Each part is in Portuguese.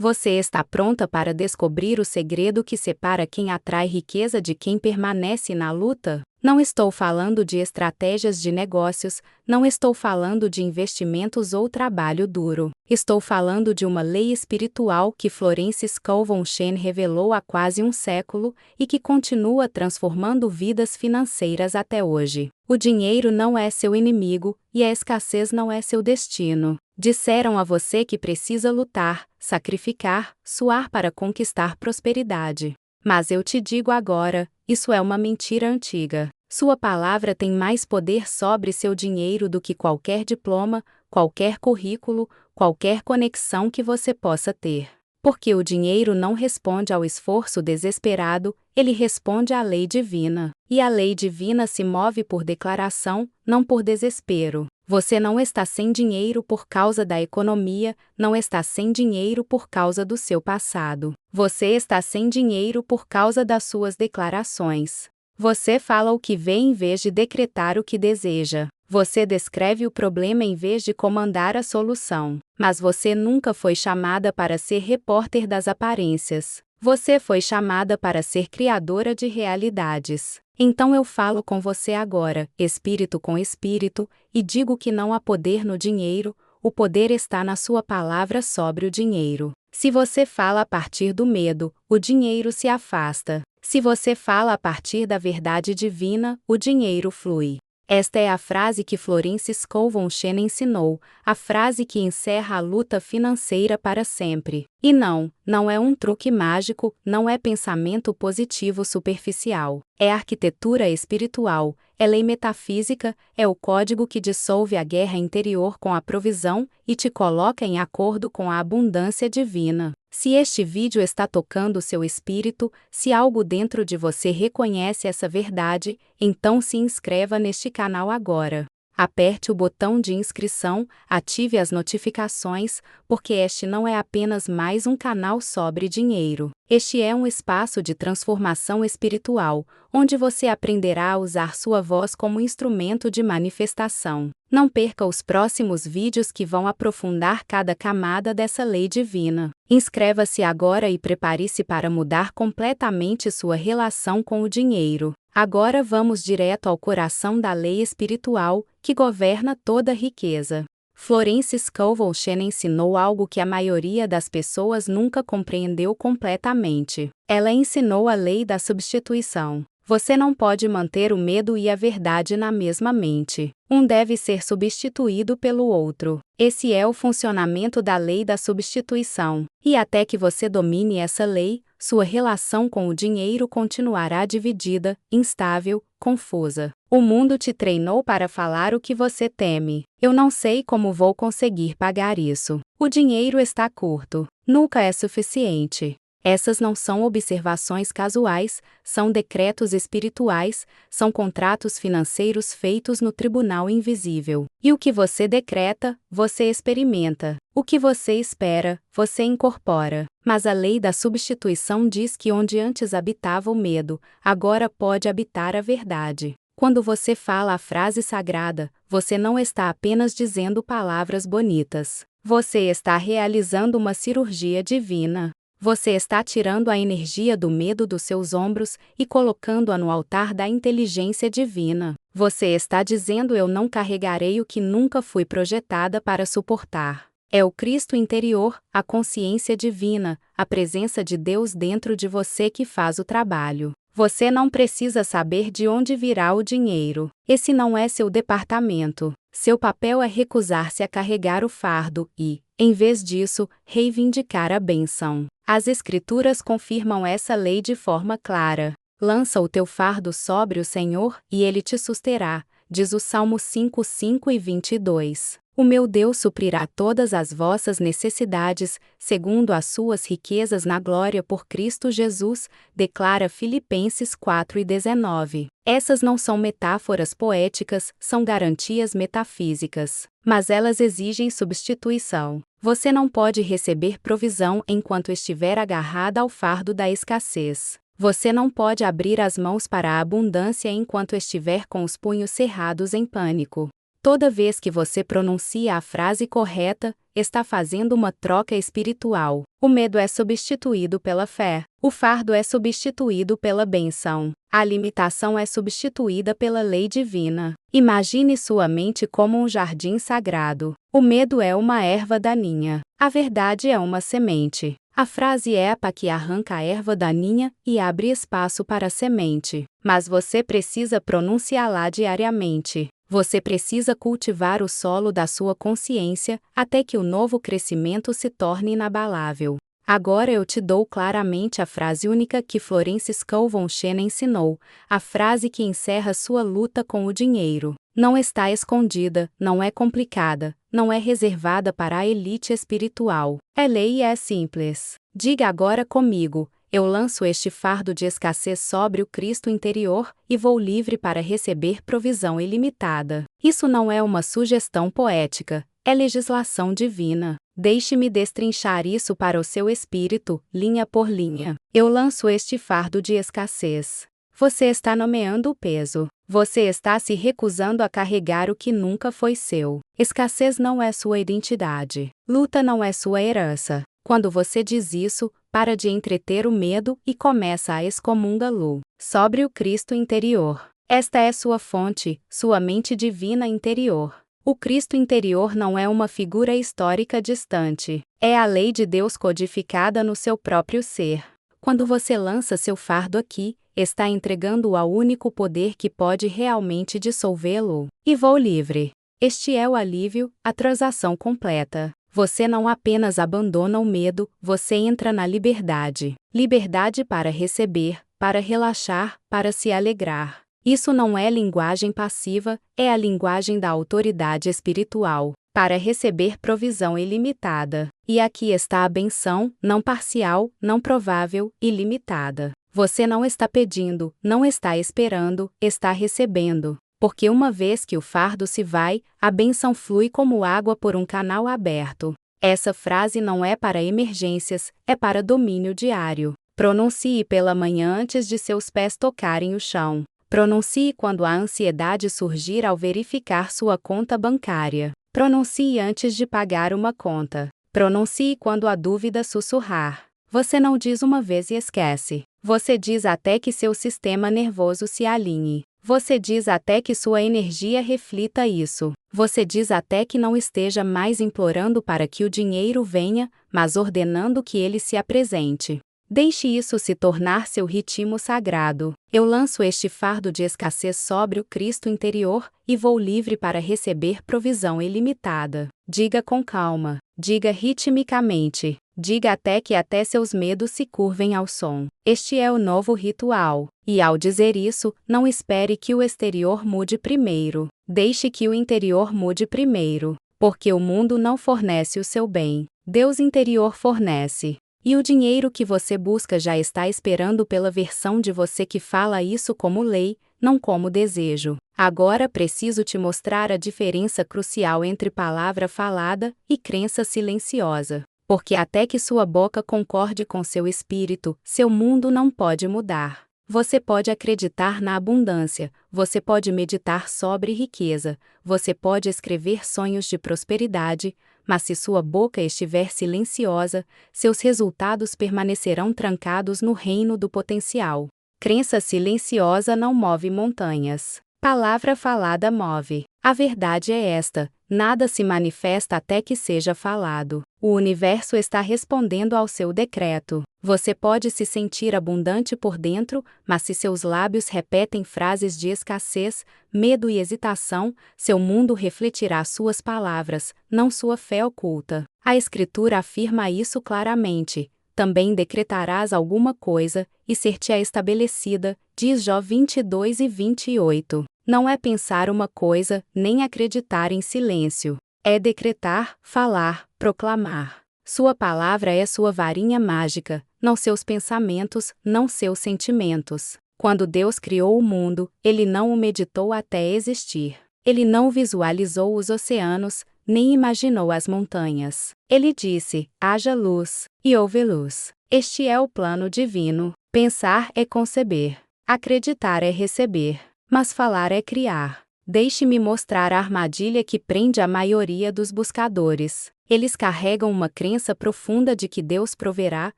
Você está pronta para descobrir o segredo que separa quem atrai riqueza de quem permanece na luta? Não estou falando de estratégias de negócios, não estou falando de investimentos ou trabalho duro. Estou falando de uma lei espiritual que Florence Scovel Shinn revelou há quase um século e que continua transformando vidas financeiras até hoje. O dinheiro não é seu inimigo e a escassez não é seu destino. Disseram a você que precisa lutar, sacrificar, suar para conquistar prosperidade. Mas eu te digo agora, isso é uma mentira antiga. Sua palavra tem mais poder sobre seu dinheiro do que qualquer diploma, qualquer currículo, qualquer conexão que você possa ter. Porque o dinheiro não responde ao esforço desesperado, ele responde à lei divina. E a lei divina se move por declaração, não por desespero. Você não está sem dinheiro por causa da economia, não está sem dinheiro por causa do seu passado. Você está sem dinheiro por causa das suas declarações. Você fala o que vê em vez de decretar o que deseja. Você descreve o problema em vez de comandar a solução. Mas você nunca foi chamada para ser repórter das aparências. Você foi chamada para ser criadora de realidades. Então eu falo com você agora, espírito com espírito, e digo que não há poder no dinheiro, o poder está na sua palavra sobre o dinheiro. Se você fala a partir do medo, o dinheiro se afasta. Se você fala a partir da verdade divina, o dinheiro flui. Esta é a frase que Florence Scovel Shinn ensinou, a frase que encerra a luta financeira para sempre. E não é um truque mágico, não é pensamento positivo superficial. É arquitetura espiritual, é lei metafísica, é o código que dissolve a guerra interior com a provisão e te coloca em acordo com a abundância divina. Se este vídeo está tocando seu espírito, se algo dentro de você reconhece essa verdade, então se inscreva neste canal agora. Aperte o botão de inscrição, ative as notificações, porque este não é apenas mais um canal sobre dinheiro. Este é um espaço de transformação espiritual, onde você aprenderá a usar sua voz como instrumento de manifestação. Não perca os próximos vídeos que vão aprofundar cada camada dessa lei divina. Inscreva-se agora e prepare-se para mudar completamente sua relação com o dinheiro. Agora vamos direto ao coração da lei espiritual, que governa toda a riqueza. Florence Scovel Shinn ensinou algo que a maioria das pessoas nunca compreendeu completamente. Ela ensinou a lei da substituição. Você não pode manter o medo e a verdade na mesma mente. Um deve ser substituído pelo outro. Esse é o funcionamento da lei da substituição. E até que você domine essa lei, sua relação com o dinheiro continuará dividida, instável, confusa. O mundo te treinou para falar o que você teme. Eu não sei como vou conseguir pagar isso. O dinheiro está curto. Nunca é suficiente. Essas não são observações casuais, são decretos espirituais, são contratos financeiros feitos no tribunal invisível. E o que você decreta, você experimenta. O que você espera, você incorpora. Mas a lei da substituição diz que onde antes habitava o medo, agora pode habitar a verdade. Quando você fala a frase sagrada, você não está apenas dizendo palavras bonitas. Você está realizando uma cirurgia divina. Você está tirando a energia do medo dos seus ombros e colocando-a no altar da inteligência divina. Você está dizendo: eu não carregarei o que nunca fui projetada para suportar. É o Cristo interior, a consciência divina, a presença de Deus dentro de você que faz o trabalho. Você não precisa saber de onde virá o dinheiro. Esse não é seu departamento. Seu papel é recusar-se a carregar o fardo e, em vez disso, reivindicar a bênção. As Escrituras confirmam essa lei de forma clara. Lança o teu fardo sobre o Senhor, e Ele te susterá, diz o Salmo 5, 5 e 22. O meu Deus suprirá todas as vossas necessidades, segundo as suas riquezas na glória por Cristo Jesus, declara Filipenses 4 e 19. Essas não são metáforas poéticas, são garantias metafísicas. Mas elas exigem substituição. Você não pode receber provisão enquanto estiver agarrada ao fardo da escassez. Você não pode abrir as mãos para a abundância enquanto estiver com os punhos cerrados em pânico. Toda vez que você pronuncia a frase correta, está fazendo uma troca espiritual. O medo é substituído pela fé. O fardo é substituído pela bênção. A limitação é substituída pela lei divina. Imagine sua mente como um jardim sagrado. O medo é uma erva daninha. A verdade é uma semente. A frase é a pá que arranca a erva daninha e abre espaço para a semente. Mas você precisa pronunciá-la diariamente. Você precisa cultivar o solo da sua consciência até que o novo crescimento se torne inabalável. Agora eu te dou claramente a frase única que Florence Scovel ensinou, a frase que encerra sua luta com o dinheiro. Não está escondida, não é complicada, não é reservada para a elite espiritual. É lei e é simples. Diga agora comigo: eu lanço este fardo de escassez sobre o Cristo interior e vou livre para receber provisão ilimitada. Isso não é uma sugestão poética, é legislação divina. Deixe-me destrinchar isso para o seu espírito, linha por linha. Eu lanço este fardo de escassez. Você está nomeando o peso. Você está se recusando a carregar o que nunca foi seu. Escassez não é sua identidade. Luta não é sua herança. Quando você diz isso, para de entreter o medo e começa a excomungá-lo. Sobre o Cristo interior. Esta é sua fonte, sua mente divina interior. O Cristo interior não é uma figura histórica distante. É a lei de Deus codificada no seu próprio ser. Quando você lança seu fardo aqui, está entregando-o ao único poder que pode realmente dissolvê-lo. E vou livre. Este é o alívio, a transação completa. Você não apenas abandona o medo, você entra na liberdade. Liberdade para receber, para relaxar, para se alegrar. Isso não é linguagem passiva, é a linguagem da autoridade espiritual, para receber provisão ilimitada. E aqui está a benção, não parcial, não provável, ilimitada. Você não está pedindo, não está esperando, está recebendo. Porque uma vez que o fardo se vai, a bênção flui como água por um canal aberto. Essa frase não é para emergências, é para domínio diário. Pronuncie pela manhã antes de seus pés tocarem o chão. Pronuncie quando a ansiedade surgir ao verificar sua conta bancária. Pronuncie antes de pagar uma conta. Pronuncie quando a dúvida sussurrar. Você não diz uma vez e esquece. Você diz até que seu sistema nervoso se alinhe. Você diz até que sua energia reflita isso. Você diz até que não esteja mais implorando para que o dinheiro venha, mas ordenando que ele se apresente. Deixe isso se tornar seu ritmo sagrado. Eu lanço este fardo de escassez sobre o Cristo interior e vou livre para receber provisão ilimitada. Diga com calma, diga ritmicamente, diga até que até seus medos se curvem ao som. Este é o novo ritual. E ao dizer isso, não espere que o exterior mude primeiro. Deixe que o interior mude primeiro. Porque o mundo não fornece o seu bem. Deus interior fornece. E o dinheiro que você busca já está esperando pela versão de você que fala isso como lei, não como desejo. Agora preciso te mostrar a diferença crucial entre palavra falada e crença silenciosa. Porque até que sua boca concorde com seu espírito, seu mundo não pode mudar. Você pode acreditar na abundância, você pode meditar sobre riqueza, você pode escrever sonhos de prosperidade, mas se sua boca estiver silenciosa, seus resultados permanecerão trancados no reino do potencial. Crença silenciosa não move montanhas. Palavra falada move. A verdade é esta: nada se manifesta até que seja falado. O universo está respondendo ao seu decreto. Você pode se sentir abundante por dentro, mas se seus lábios repetem frases de escassez, medo e hesitação, seu mundo refletirá suas palavras, não sua fé oculta. A Escritura afirma isso claramente. Também decretarás alguma coisa, e ser-te-á estabelecida, diz Jó 22:28. Não é pensar uma coisa, nem acreditar em silêncio. É decretar, falar, proclamar. Sua palavra é sua varinha mágica, não seus pensamentos, não seus sentimentos. Quando Deus criou o mundo, Ele não o meditou até existir. Ele não visualizou os oceanos, nem imaginou as montanhas. Ele disse: haja luz, e houve luz. Este é o plano divino. Pensar é conceber. Acreditar é receber. Mas falar é criar. Deixe-me mostrar a armadilha que prende a maioria dos buscadores. Eles carregam uma crença profunda de que Deus proverá,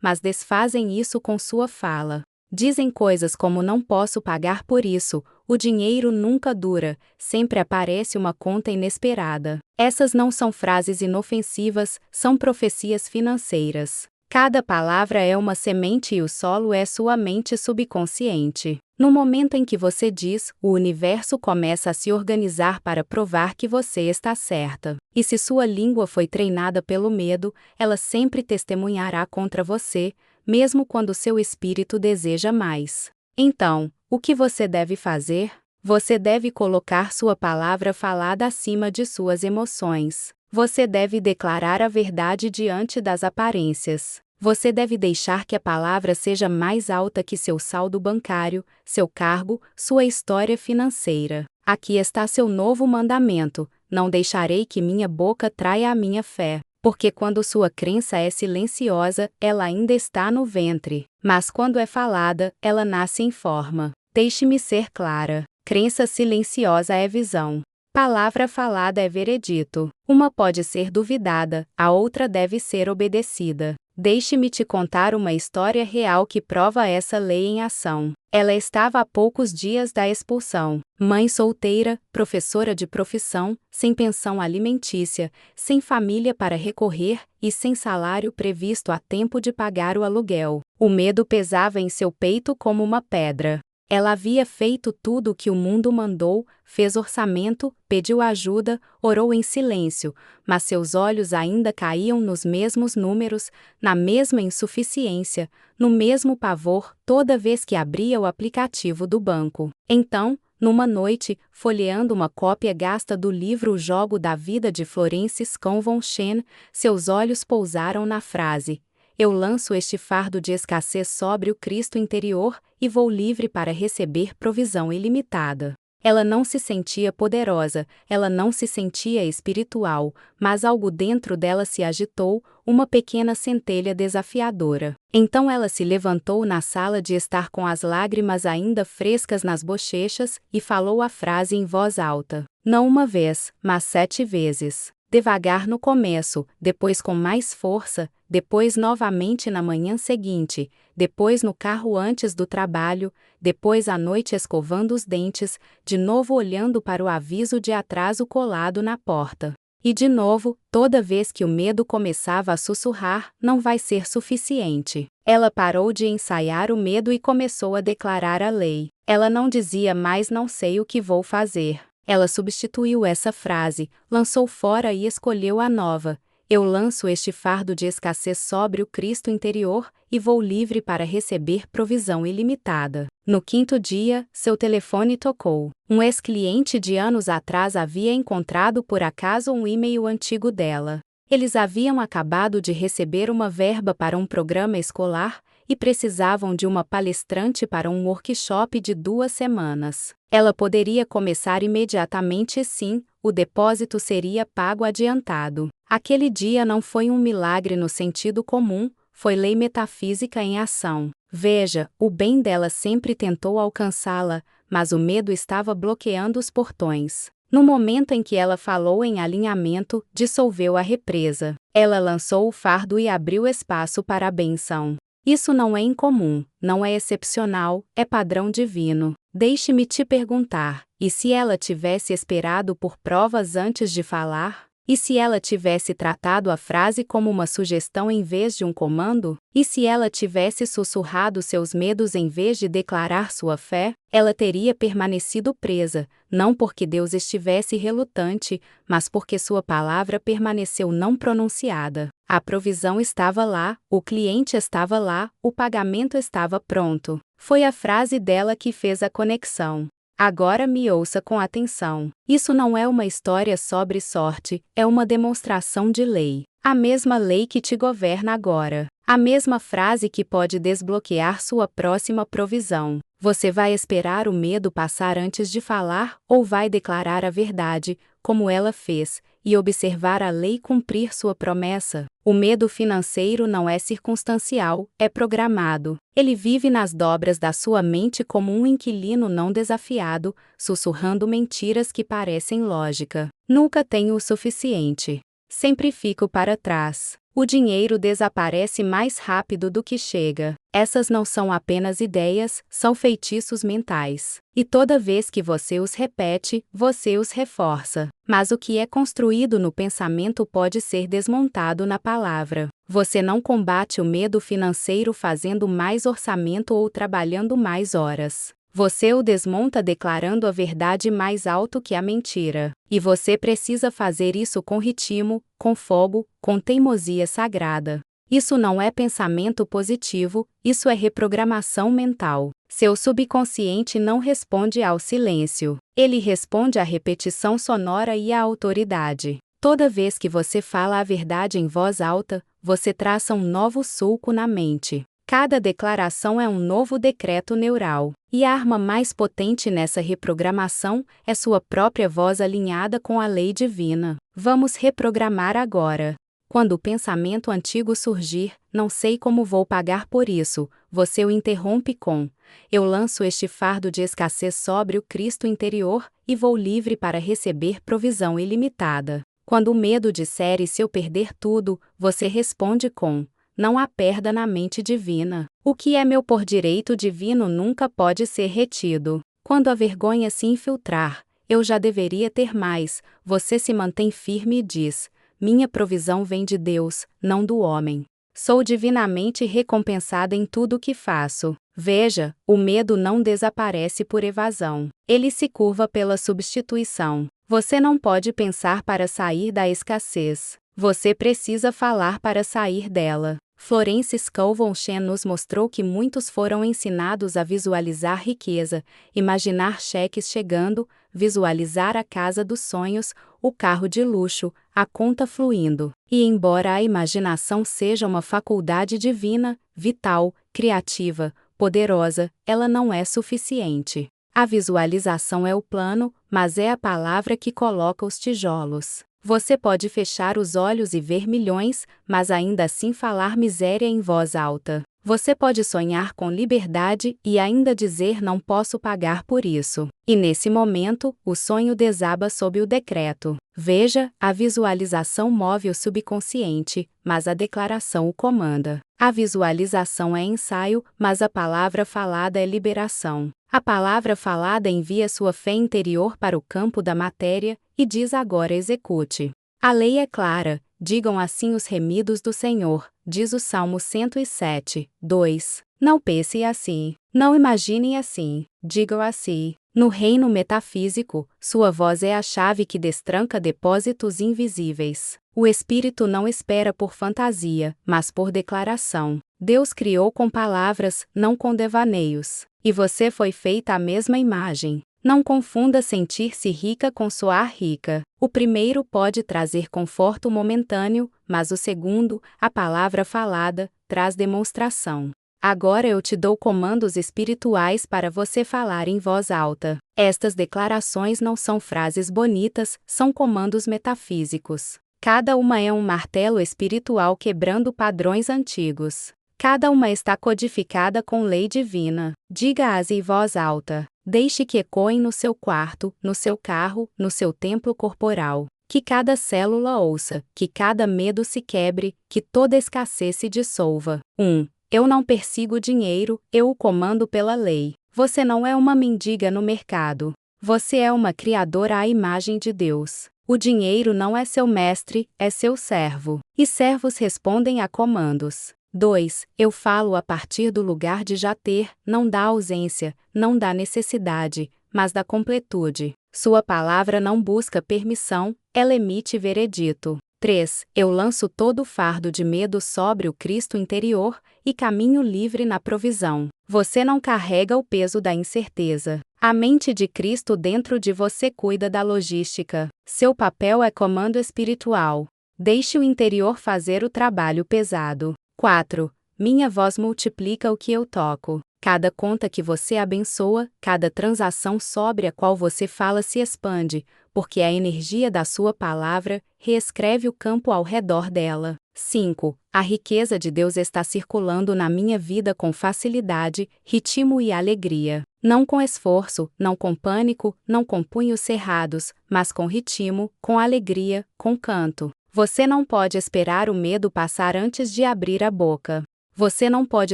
mas desfazem isso com sua fala. Dizem coisas como não posso pagar por isso, o dinheiro nunca dura, sempre aparece uma conta inesperada. Essas não são frases inofensivas, são profecias financeiras. Cada palavra é uma semente e o solo é sua mente subconsciente. No momento em que você diz, o universo começa a se organizar para provar que você está certa. E se sua língua foi treinada pelo medo, ela sempre testemunhará contra você, mesmo quando seu espírito deseja mais. Então, o que você deve fazer? Você deve colocar sua palavra falada acima de suas emoções. Você deve declarar a verdade diante das aparências. Você deve deixar que a palavra seja mais alta que seu saldo bancário, seu cargo, sua história financeira. Aqui está seu novo mandamento: não deixarei que minha boca traia a minha fé. Porque quando sua crença é silenciosa, ela ainda está no ventre. Mas quando é falada, ela nasce em forma. Deixe-me ser clara. Crença silenciosa é visão. Palavra falada é veredito. Uma pode ser duvidada, a outra deve ser obedecida. Deixe-me te contar uma história real que prova essa lei em ação. Ela estava a poucos dias da expulsão. Mãe solteira, professora de profissão, sem pensão alimentícia, sem família para recorrer e sem salário previsto a tempo de pagar o aluguel. O medo pesava em seu peito como uma pedra. Ela havia feito tudo o que o mundo mandou, fez orçamento, pediu ajuda, orou em silêncio, mas seus olhos ainda caíam nos mesmos números, na mesma insuficiência, no mesmo pavor, toda vez que abria o aplicativo do banco. Então, numa noite, folheando uma cópia gasta do livro O Jogo da Vida de Florence Scovel-Shinn, seus olhos pousaram na frase: eu lanço este fardo de escassez sobre o Cristo interior e vou livre para receber provisão ilimitada. Ela não se sentia poderosa, ela não se sentia espiritual, mas algo dentro dela se agitou, uma pequena centelha desafiadora. Então ela se levantou na sala de estar com as lágrimas ainda frescas nas bochechas e falou a frase em voz alta. Não uma vez, mas 7 vezes. Devagar no começo, depois com mais força, depois novamente na manhã seguinte, depois no carro antes do trabalho, depois à noite escovando os dentes, de novo olhando para o aviso de atraso colado na porta. E de novo, toda vez que o medo começava a sussurrar, não vai ser suficiente. Ela parou de ensaiar o medo e começou a declarar a lei. Ela não dizia mais não sei o que vou fazer. Ela substituiu essa frase, lançou fora e escolheu a nova: eu lanço este fardo de escassez sobre o Cristo interior e vou livre para receber provisão ilimitada. No 5º dia, seu telefone tocou. Um ex-cliente de anos atrás havia encontrado por acaso um e-mail antigo dela. Eles haviam acabado de receber uma verba para um programa escolar e precisavam de uma palestrante para um workshop de 2 semanas. Ela poderia começar imediatamente sim, o depósito seria pago adiantado. Aquele dia não foi um milagre no sentido comum, foi lei metafísica em ação. Veja, o bem dela sempre tentou alcançá-la, mas o medo estava bloqueando os portões. No momento em que ela falou em alinhamento, dissolveu a represa. Ela lançou o fardo e abriu espaço para a bênção. Isso não é incomum, não é excepcional, é padrão divino. Deixe-me te perguntar, e se ela tivesse esperado por provas antes de falar? E se ela tivesse tratado a frase como uma sugestão em vez de um comando? E se ela tivesse sussurrado seus medos em vez de declarar sua fé? Ela teria permanecido presa, não porque Deus estivesse relutante, mas porque sua palavra permaneceu não pronunciada. A provisão estava lá, o cliente estava lá, o pagamento estava pronto. Foi a frase dela que fez a conexão. Agora me ouça com atenção. Isso não é uma história sobre sorte, é uma demonstração de lei. A mesma lei que te governa agora. A mesma frase que pode desbloquear sua próxima provisão. Você vai esperar o medo passar antes de falar ou vai declarar a verdade, como ela fez, e observar a lei cumprir sua promessa. O medo financeiro não é circunstancial, é programado. Ele vive nas dobras da sua mente como um inquilino não desafiado, sussurrando mentiras que parecem lógica. Nunca tenho o suficiente. Sempre fico para trás. O dinheiro desaparece mais rápido do que chega. Essas não são apenas ideias, são feitiços mentais. E toda vez que você os repete, você os reforça. Mas o que é construído no pensamento pode ser desmontado na palavra. Você não combate o medo financeiro fazendo mais orçamento ou trabalhando mais horas. Você o desmonta declarando a verdade mais alto que a mentira. E você precisa fazer isso com ritmo, com fogo, com teimosia sagrada. Isso não é pensamento positivo, isso é reprogramação mental. Seu subconsciente não responde ao silêncio. Ele responde à repetição sonora e à autoridade. Toda vez que você fala a verdade em voz alta, você traça um novo sulco na mente. Cada declaração é um novo decreto neural. E a arma mais potente nessa reprogramação é sua própria voz alinhada com a lei divina. Vamos reprogramar agora. Quando o pensamento antigo surgir, não sei como vou pagar por isso, você o interrompe com: eu lanço este fardo de escassez sobre o Cristo interior, e vou livre para receber provisão ilimitada. Quando o medo disser e se eu perder tudo, você responde com: não há perda na mente divina. O que é meu por direito divino nunca pode ser retido. Quando a vergonha se infiltrar, eu já deveria ter mais, você se mantém firme e diz: minha provisão vem de Deus, não do homem. Sou divinamente recompensada em tudo o que faço. Veja, o medo não desaparece por evasão. Ele se curva pela substituição. Você não pode pensar para sair da escassez. Você precisa falar para sair dela. Florence Scovel Shen nos mostrou que muitos foram ensinados a visualizar riqueza, imaginar cheques chegando, visualizar a casa dos sonhos, o carro de luxo, a conta fluindo. E embora a imaginação seja uma faculdade divina, vital, criativa, poderosa, ela não é suficiente. A visualização é o plano, mas é a palavra que coloca os tijolos. Você pode fechar os olhos e ver milhões, mas ainda assim falar miséria em voz alta. Você pode sonhar com liberdade e ainda dizer não posso pagar por isso. E nesse momento, o sonho desaba sob o decreto. Veja, a visualização move o subconsciente, mas a declaração o comanda. A visualização é ensaio, mas a palavra falada é liberação. A palavra falada envia sua fé interior para o campo da matéria, e diz agora execute. A lei é clara, digam assim os remidos do Senhor, diz o Salmo 107, 2. Não pense assim, não imagine assim, digam assim. No reino metafísico, sua voz é a chave que destranca depósitos invisíveis. O espírito não espera por fantasia, mas por declaração. Deus criou com palavras, não com devaneios. E você foi feita à mesma imagem. Não confunda sentir-se rica com soar rica. O primeiro pode trazer conforto momentâneo, mas o segundo, a palavra falada, traz demonstração. Agora eu te dou comandos espirituais para você falar em voz alta. Estas declarações não são frases bonitas, são comandos metafísicos. Cada uma é um martelo espiritual quebrando padrões antigos. Cada uma está codificada com lei divina. Diga-as em voz alta. Deixe que ecoem no seu quarto, no seu carro, no seu templo corporal. Que cada célula ouça, que cada medo se quebre, que toda escassez se dissolva. 1. Eu não persigo dinheiro, eu o comando pela lei. Você não é uma mendiga no mercado. Você é uma criadora à imagem de Deus. O dinheiro não é seu mestre, é seu servo. E servos respondem a comandos. 2. Eu falo a partir do lugar de já ter, não da ausência, não da necessidade, mas da completude. Sua palavra não busca permissão, ela emite veredito. 3. Eu lanço todo o fardo de medo sobre o Cristo interior, e caminho livre na provisão. Você não carrega o peso da incerteza. A mente de Cristo dentro de você cuida da logística. Seu papel é comando espiritual. Deixe o interior fazer o trabalho pesado. 4. Minha voz multiplica o que eu toco. Cada conta que você abençoa, cada transação sobre a qual você fala se expande, porque a energia da sua palavra reescreve o campo ao redor dela. 5. A riqueza de Deus está circulando na minha vida com facilidade, ritmo e alegria. Não com esforço, não com pânico, não com punhos cerrados, mas com ritmo, com alegria, com canto. Você não pode esperar o medo passar antes de abrir a boca. Você não pode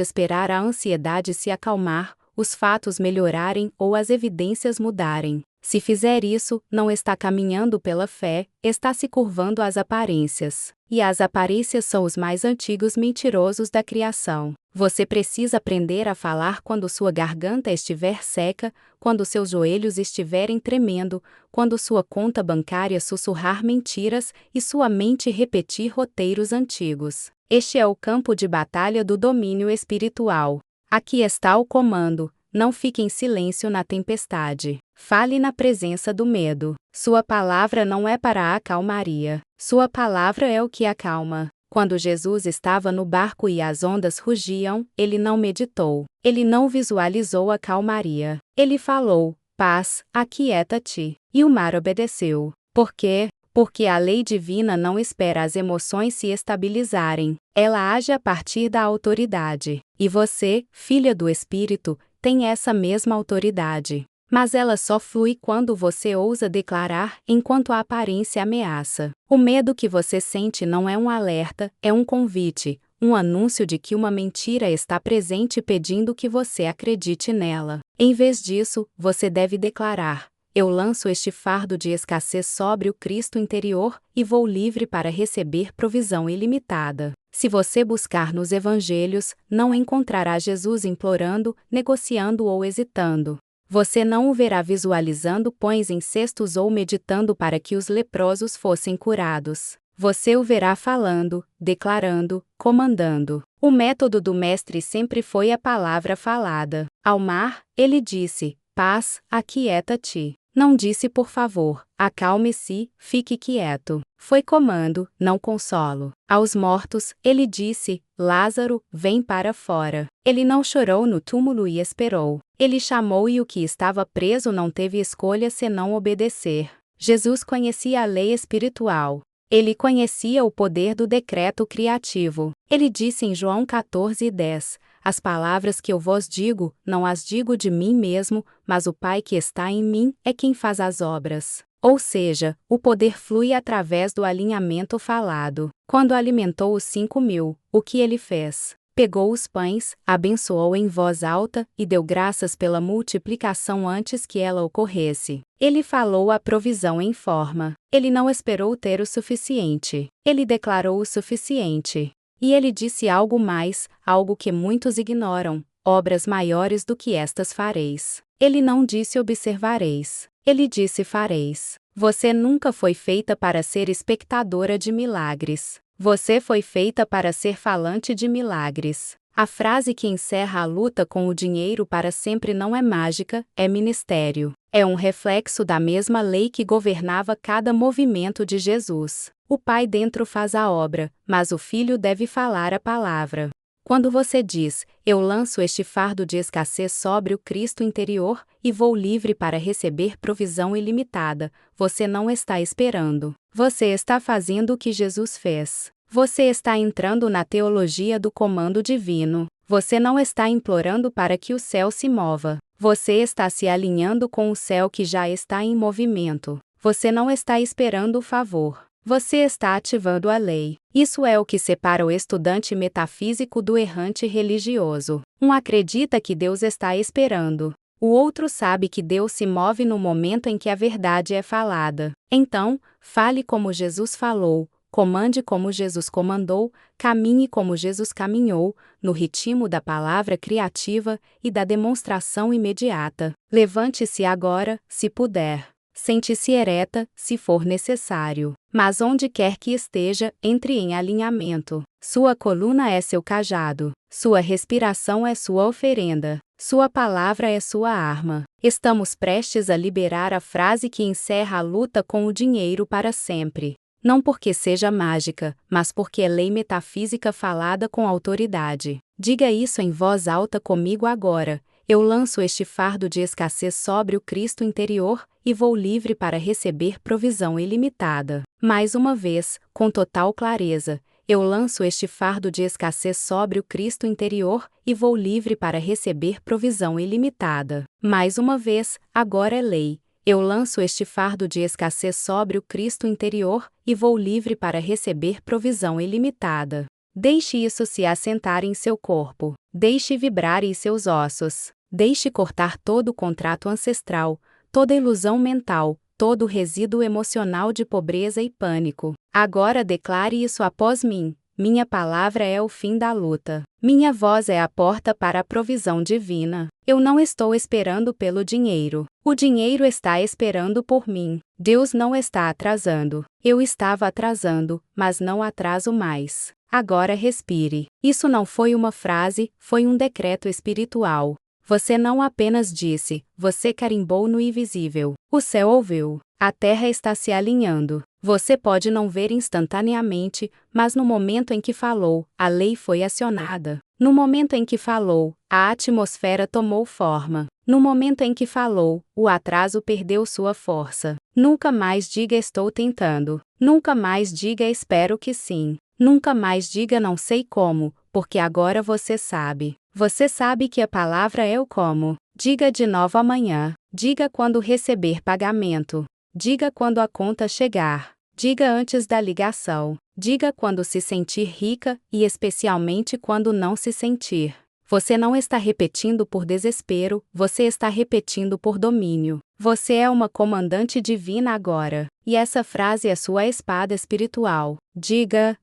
esperar a ansiedade se acalmar, os fatos melhorarem ou as evidências mudarem. Se fizer isso, não está caminhando pela fé, está se curvando às aparências. E as aparências são os mais antigos mentirosos da criação. Você precisa aprender a falar quando sua garganta estiver seca, quando seus joelhos estiverem tremendo, quando sua conta bancária sussurrar mentiras e sua mente repetir roteiros antigos. Este é o campo de batalha do domínio espiritual. Aqui está o comando. Não fique em silêncio na tempestade. Fale na presença do medo. Sua palavra não é para a calmaria. Sua palavra é o que acalma. Quando Jesus estava no barco e as ondas rugiam, ele não meditou. Ele não visualizou a calmaria. Ele falou: paz, aquieta-te. E o mar obedeceu. Por quê? Porque a lei divina não espera as emoções se estabilizarem. Ela age a partir da autoridade. E você, filha do Espírito, tem essa mesma autoridade. Mas ela só flui quando você ousa declarar, enquanto a aparência ameaça. O medo que você sente não é um alerta, é um convite, um anúncio de que uma mentira está presente pedindo que você acredite nela. Em vez disso, você deve declarar: eu lanço este fardo de escassez sobre o Cristo interior e vou livre para receber provisão ilimitada. Se você buscar nos evangelhos, não encontrará Jesus implorando, negociando ou hesitando. Você não o verá visualizando pães em cestos ou meditando para que os leprosos fossem curados. Você o verá falando, declarando, comandando. O método do Mestre sempre foi a palavra falada. Ao mar, ele disse: paz, aquieta-te. Não disse por favor, acalme-se, fique quieto. Foi comando, não consolo. Aos mortos, ele disse: Lázaro, vem para fora. Ele não chorou no túmulo e esperou. Ele chamou e o que estava preso não teve escolha senão obedecer. Jesus conhecia a lei espiritual. Ele conhecia o poder do decreto criativo. Ele disse em João 14:10: as palavras que eu vos digo, não as digo de mim mesmo, mas o Pai que está em mim é quem faz as obras. Ou seja, o poder flui através do alinhamento falado. Quando alimentou os 5.000, o que ele fez? Pegou os pães, abençoou em voz alta e deu graças pela multiplicação antes que ela ocorresse. Ele falou a provisão em forma. Ele não esperou ter o suficiente. Ele declarou o suficiente. E ele disse algo mais, algo que muitos ignoram: obras maiores do que estas fareis. Ele não disse observareis. Ele disse fareis. Você nunca foi feita para ser espectadora de milagres. Você foi feita para ser falante de milagres. A frase que encerra a luta com o dinheiro para sempre não é mágica, é ministério. É um reflexo da mesma lei que governava cada movimento de Jesus. O Pai dentro faz a obra, mas o Filho deve falar a palavra. Quando você diz: eu lanço este fardo de escassez sobre o Cristo interior e vou livre para receber provisão ilimitada, você não está esperando. Você está fazendo o que Jesus fez. Você está entrando na teologia do comando divino. Você não está implorando para que o céu se mova. Você está se alinhando com o céu que já está em movimento. Você não está esperando o favor. Você está ativando a lei. Isso é o que separa o estudante metafísico do errante religioso. Um acredita que Deus está esperando. O outro sabe que Deus se move no momento em que a verdade é falada. Então, fale como Jesus falou, comande como Jesus comandou, caminhe como Jesus caminhou, no ritmo da palavra criativa e da demonstração imediata. Levante-se agora, se puder. Sente-se ereta, se for necessário. Mas onde quer que esteja, entre em alinhamento. Sua coluna é seu cajado. Sua respiração é sua oferenda. Sua palavra é sua arma. Estamos prestes a liberar a frase que encerra a luta com o dinheiro para sempre. não porque seja mágica, mas porque é lei metafísica falada com autoridade. Diga isso em voz alta comigo agora. Eu lanço este fardo de escassez sobre o Cristo interior, e vou livre para receber provisão ilimitada. Mais uma vez, com total clareza, eu lanço este fardo de escassez sobre o Cristo interior, e vou livre para receber provisão ilimitada. Mais uma vez, agora é lei. Eu lanço este fardo de escassez sobre o Cristo interior, e vou livre para receber provisão ilimitada. Deixe isso se assentar em seu corpo. Deixe vibrar em seus ossos. Deixe cortar todo o contrato ancestral, toda ilusão mental, todo o resíduo emocional de pobreza e pânico. Agora declare isso após mim. Minha palavra é o fim da luta. Minha voz é a porta para a provisão divina. Eu não estou esperando pelo dinheiro. O dinheiro está esperando por mim. Deus não está atrasando. Eu estava atrasando, mas não atraso mais. Agora respire. Isso não foi uma frase, foi um decreto espiritual. Você não apenas disse, você carimbou no invisível. O céu ouviu. A terra está se alinhando. Você pode não ver instantaneamente, mas no momento em que falou, a lei foi acionada. No momento em que falou, a atmosfera tomou forma. No momento em que falou, o atraso perdeu sua força. Nunca mais diga estou tentando. Nunca mais diga espero que sim. Nunca mais diga não sei como, porque agora você sabe. Você sabe que a palavra é o como. Diga de novo amanhã. Diga quando receber pagamento. Diga quando a conta chegar. Diga antes da ligação. Diga quando se sentir rica e especialmente quando não se sentir. Você não está repetindo por desespero, você está repetindo por domínio. Você é uma comandante divina agora. E essa frase é sua espada espiritual. Diga,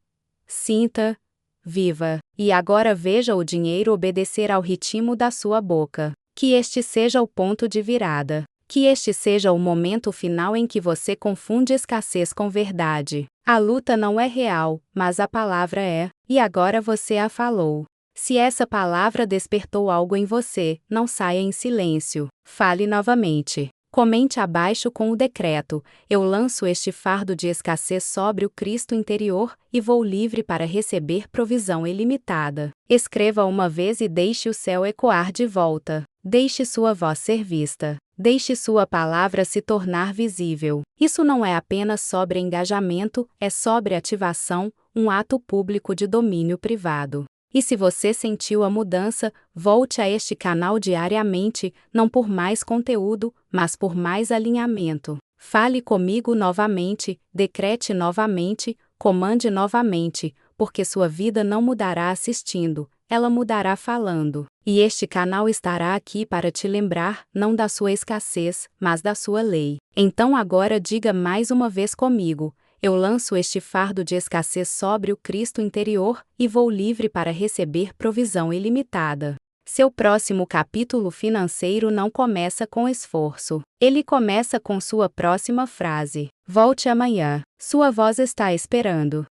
sinta, viva. E agora veja o dinheiro obedecer ao ritmo da sua boca. Que este seja o ponto de virada. Que este seja o momento final em que você confunde escassez com verdade. A luta não é real, mas a palavra é, e agora você a falou. Se essa palavra despertou algo em você, não saia em silêncio. Fale novamente. Comente abaixo com o decreto: eu lanço este fardo de escassez sobre o Cristo interior, e vou livre para receber provisão ilimitada. Escreva uma vez e deixe o céu ecoar de volta. Deixe sua voz ser vista. Deixe sua palavra se tornar visível. Isso não é apenas sobre engajamento, é sobre ativação, um ato público de domínio privado. E se você sentiu a mudança, volte a este canal diariamente, não por mais conteúdo, mas por mais alinhamento. Fale comigo novamente, decrete novamente, comande novamente, porque sua vida não mudará assistindo, ela mudará falando. E este canal estará aqui para te lembrar, não da sua escassez, mas da sua lei. Então agora diga mais uma vez comigo: eu lanço este fardo de escassez sobre o Cristo interior, e vou livre para receber provisão ilimitada. Seu próximo capítulo financeiro não começa com esforço. Ele começa com sua próxima frase. Volte amanhã. Sua voz está esperando.